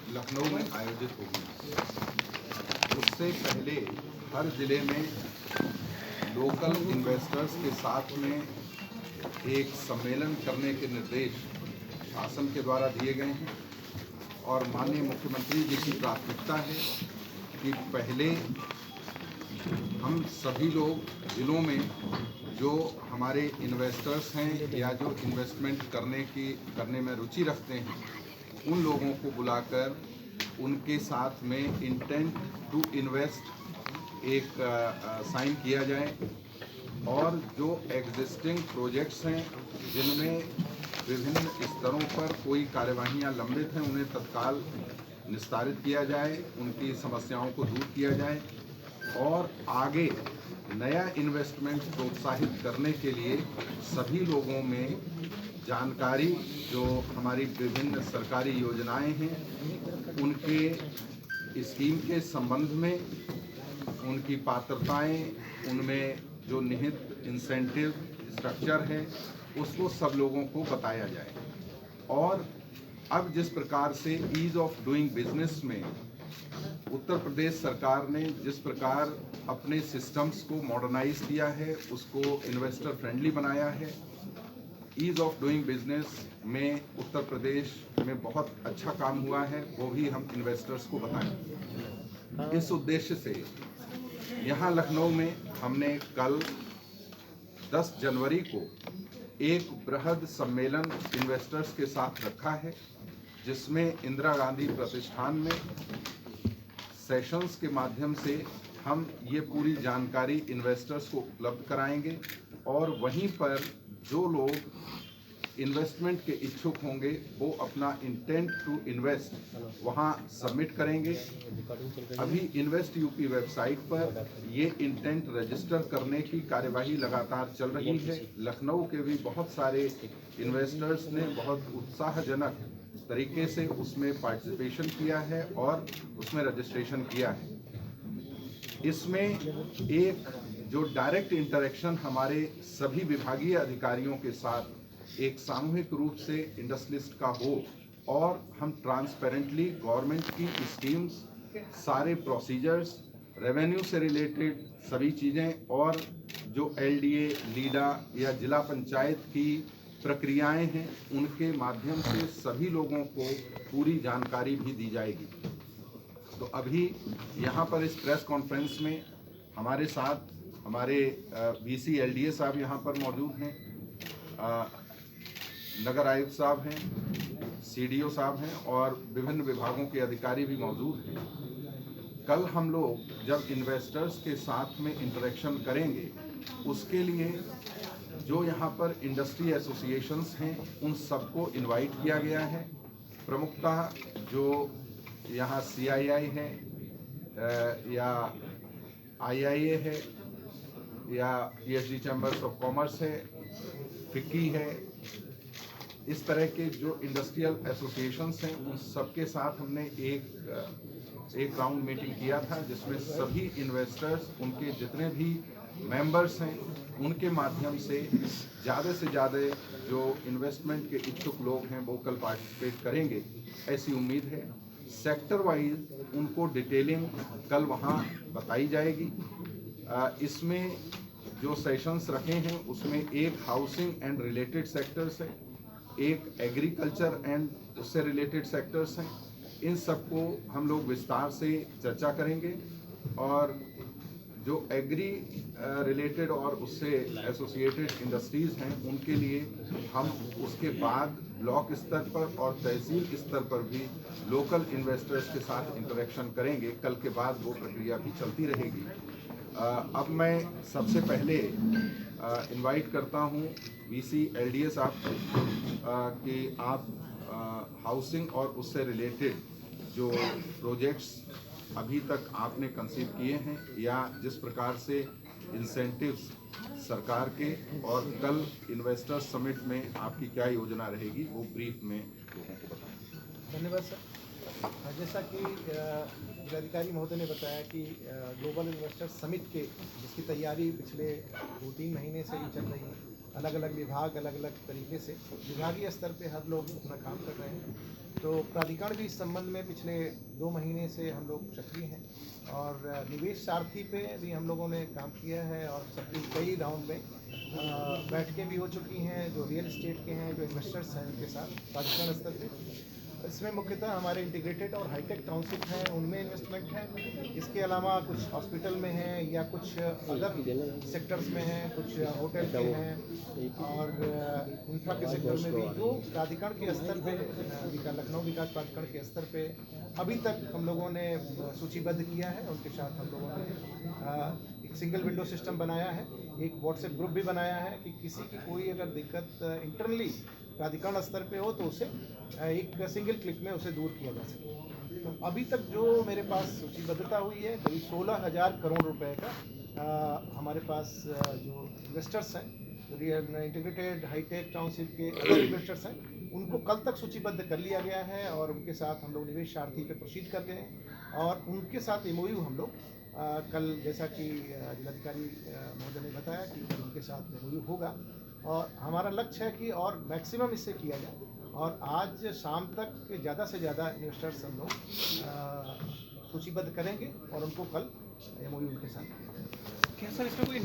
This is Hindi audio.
लखनऊ में आयोजित होगी। उससे पहले हर जिले में लोकल इन्वेस्टर्स के साथ में एक सम्मेलन करने के निर्देश शासन के द्वारा दिए गए हैं और माननीय मुख्यमंत्री जी की प्राथमिकता है कि पहले हम सभी लोग जिलों में जो हमारे इन्वेस्टर्स हैं या जो इन्वेस्टमेंट करने में रुचि रखते हैं उन लोगों को बुलाकर उनके साथ में इंटेंट टू इन्वेस्ट एक साइन किया जाए और जो एग्जिस्टिंग प्रोजेक्ट्स हैं जिनमें विभिन्न स्तरों पर कोई कार्यवाहियां लंबित हैं उन्हें तत्काल निस्तारित किया जाए, उनकी समस्याओं को दूर किया जाए और आगे नया इन्वेस्टमेंट प्रोत्साहित करने के लिए सभी लोगों में जानकारी जो हमारी विभिन्न सरकारी योजनाएं हैं उनके स्कीम के संबंध में उनकी पात्रताएं, उनमें जो निहित इंसेंटिव स्ट्रक्चर है उसको सब लोगों को बताया जाए। और अब जिस प्रकार से ईज ऑफ डूइंग बिजनेस में उत्तर प्रदेश सरकार ने जिस प्रकार अपने सिस्टम्स को मॉडर्नाइज किया है, उसको इन्वेस्टर फ्रेंडली बनाया है, ईज ऑफ डूइंग बिजनेस में उत्तर प्रदेश में बहुत अच्छा काम हुआ है, वो भी हम इन्वेस्टर्स को बताएं। इस उद्देश्य से यहाँ लखनऊ में हमने कल 10 जनवरी को एक बृहद सम्मेलन इन्वेस्टर्स के साथ रखा है जिसमें इंदिरा गांधी प्रतिष्ठान में सेशंस के माध्यम से हम ये पूरी जानकारी इन्वेस्टर्स को उपलब्ध कराएंगे और वहीं पर जो लोग इन्वेस्टमेंट के इच्छुक होंगे वो अपना इंटेंट टू इन्वेस्ट वहाँ सबमिट करेंगे। अभी इन्वेस्ट यूपी वेबसाइट पर ये इंटेंट रजिस्टर करने की कार्यवाही लगातार चल रही है। लखनऊ के भी बहुत सारे इन्वेस्टर्स ने बहुत उत्साहजनक तरीके से उसमें पार्टिसिपेशन किया है और उसमें रजिस्ट्रेशन किया है। इसमें एक जो डायरेक्ट इंटरेक्शन हमारे सभी विभागीय अधिकारियों के साथ एक सामूहिक रूप से इंडस्ट्रियलिस्ट का हो और हम ट्रांसपेरेंटली गवर्नमेंट की स्कीम्स, सारे प्रोसीजर्स, रेवेन्यू से रिलेटेड सभी चीज़ें और जो एलडीए, लीडा या जिला पंचायत की प्रक्रियाएं हैं उनके माध्यम से सभी लोगों को पूरी जानकारी भी दी जाएगी। तो अभी यहाँ पर इस प्रेस कॉन्फ्रेंस में हमारे साथ हमारे वीसी एलडीए साहब यहाँ पर मौजूद हैं, नगर आयुक्त साहब हैं, सीडीओ साहब हैं और विभिन्न विभागों के अधिकारी भी मौजूद हैं। कल हम लोग जब इन्वेस्टर्स के साथ में इंटरेक्शन करेंगे उसके लिए जो यहाँ पर इंडस्ट्री एसोसिएशंस हैं उन सबको इनवाइट किया गया है। प्रमुखतः जो यहाँ CII है या IIA है या PSD चैम्बर्स ऑफ कॉमर्स है, फिक्की है, इस तरह के जो इंडस्ट्रियल एसोसिएशंस हैं उन सबके साथ हमने एक राउंड मीटिंग किया था जिसमें सभी इन्वेस्टर्स, उनके जितने भी मेंबर्स हैं उनके माध्यम से ज़्यादा जो इन्वेस्टमेंट के इच्छुक लोग हैं वो कल पार्टिसिपेट करेंगे ऐसी उम्मीद है। सेक्टर वाइज उनको डिटेलिंग कल वहाँ बताई जाएगी। इसमें जो सेशंस रखे हैं उसमें एक हाउसिंग एंड रिलेटेड सेक्टर्स है, एक एग्रीकल्चर एंड उससे रिलेटेड सेक्टर्स हैं। इन सबको हम लोग विस्तार से चर्चा करेंगे और जो एग्री रिलेटेड और उससे एसोसिएटेड इंडस्ट्रीज़ हैं उनके लिए हम उसके बाद ब्लॉक स्तर पर और तहसील स्तर पर भी लोकल इन्वेस्टर्स के साथ इंटरेक्शन करेंगे। कल के बाद वो प्रक्रिया भी चलती रहेगी। अब मैं सबसे पहले इनवाइट करता हूँ वीसी एलडीए साहब कि आप हाउसिंग और उससे रिलेटेड जो प्रोजेक्ट्स अभी तक आपने कंसीव किए हैं या जिस प्रकार से इंसेंटिव्स सरकार के और कल इन्वेस्टर्स समिट में आपकी क्या योजना रहेगी वो ब्रीफ में लोगों को बताएं। धन्यवाद सर। जैसा कि जिलाधिकारी महोदय ने बताया कि ग्लोबल इन्वेस्टर समिट के जिसकी तैयारी पिछले 2-3 महीने से ही चल रही है, अलग अलग विभाग अलग अलग तरीके से विभागीय स्तर पे हर लोग अपना काम कर रहे हैं तो प्राधिकरण भी इस संबंध में पिछले 2 महीने से हम लोग सक्रिय हैं और निवेश सारथी पे भी हम लोगों ने काम किया है और सबकी कई राउंड में बैठकें भी हो चुकी हैं, जो रियल एस्टेट के हैं, जो इन्वेस्टर्स हैं, उनके साथ प्राधिकरण स्तर पे। इसमें मुख्यतः हमारे इंटीग्रेटेड और हाईटेक टाउनशिप हैं, उनमें इन्वेस्टमेंट है। इसके अलावा कुछ हॉस्पिटल में हैं या कुछ अदर सेक्टर्स में हैं, कुछ होटल के हैं और इंफ्रा के सेक्टर में भी, जो प्राधिकरण के स्तर पे लखनऊ विकास प्राधिकरण के स्तर पे अभी तक हम लोगों ने सूचीबद्ध किया है। उनके साथ हम लोगों ने एक सिंगल विंडो सिस्टम बनाया है, एक व्हाट्सएप ग्रुप भी बनाया है कि किसी की कोई अगर दिक्कत इंटरनली प्राधिकरण स्तर पे हो तो उसे एक सिंगल क्लिक में उसे दूर किया जा सके। तो अभी तक जो मेरे पास सूचीबद्धता हुई है करीब 16,000 करोड़ रुपए का हमारे पास जो इन्वेस्टर्स हैं, इंटीग्रेटेड हाईटेक टाउनशिप के अदर इन्वेस्टर्स हैं, उनको कल तक सूचीबद्ध कर लिया गया है और उनके साथ हम लोग निवेश सारथी पे प्रोसीड कर रहे हैं और उनके साथ एमओयू हम लोग कल, जैसा कि जिलाधिकारी महोदय ने बताया कि कल उनके साथ एमओयू होगा और हमारा लक्ष्य है कि और मैक्सिमम इससे किया जाए और आज शाम तक ज़्यादा से ज़्यादा इन्वेस्टर्स हम लोग सूचीबद्ध करेंगे और उनको कल एमओयू उनके साथ क्या सर इसमें कोई